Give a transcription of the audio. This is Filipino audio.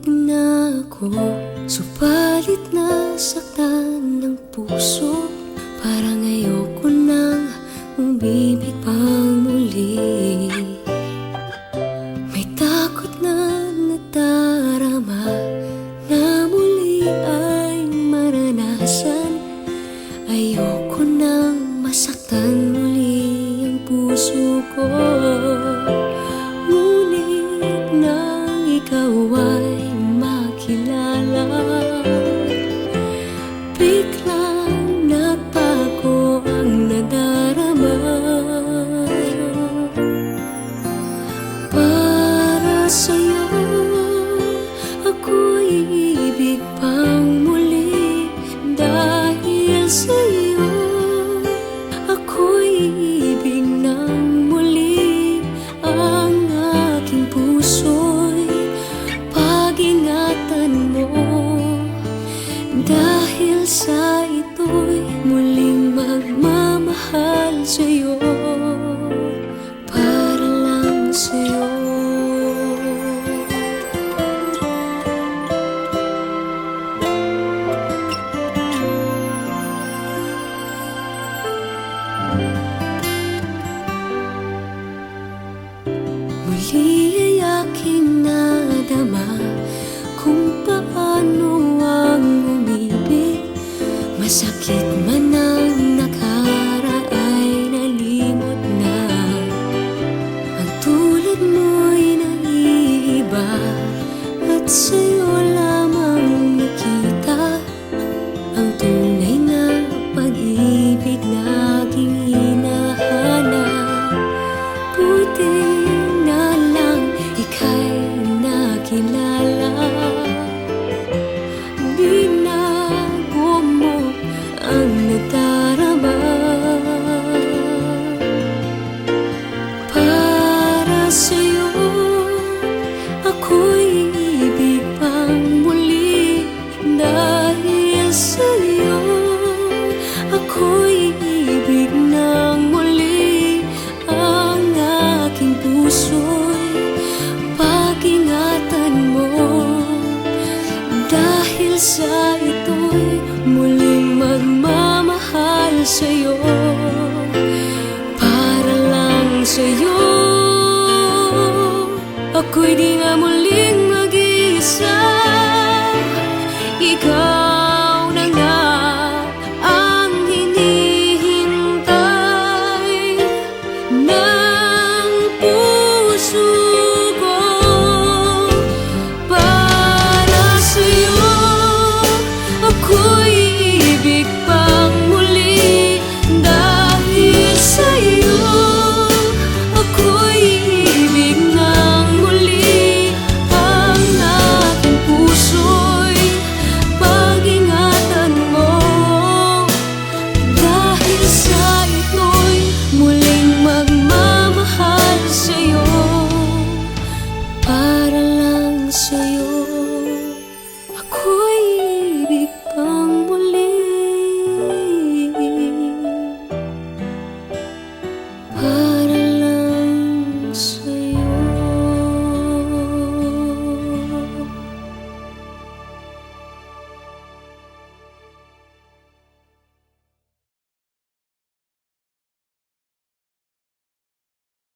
na ako, subalit nasaktan ng puso. Parang ayoko nang umibig pang muli. May takot na nadarama na muli ay maranasan. Ayoko nang masaktan muli ang puso ko. Ngunit nang ikaw ay makilala, biglang nagbago ang nadarama. Para sa'yo ako'y ibig pang muli. Dahil sa'yo ako'y ibig ng muli. Ang aking puso'y pag-ingatan mo. Dahil sa ito'y muling magmamahal sa'yo, para lang sa'yo. Muli ay aking nadama kung paano ang umibig. Masakit man ang nakaraan nalimot na. Ang tulad mo'y naiiba at sa'yo lamang nakita ang tunay na pag-ibig na aking hinahanap. Buti na lang ika'y nakilala. Binago mo ang nadarama. Para sa'yo ako'y ibig pang muli. Dahil sa'yo ako'y ibig ng muli. Ang aking puso'y pag-ingatan mo. Dahil sa ito'y muling magmamahal sa'yo, para lang sa'yo. Ako'y di na muli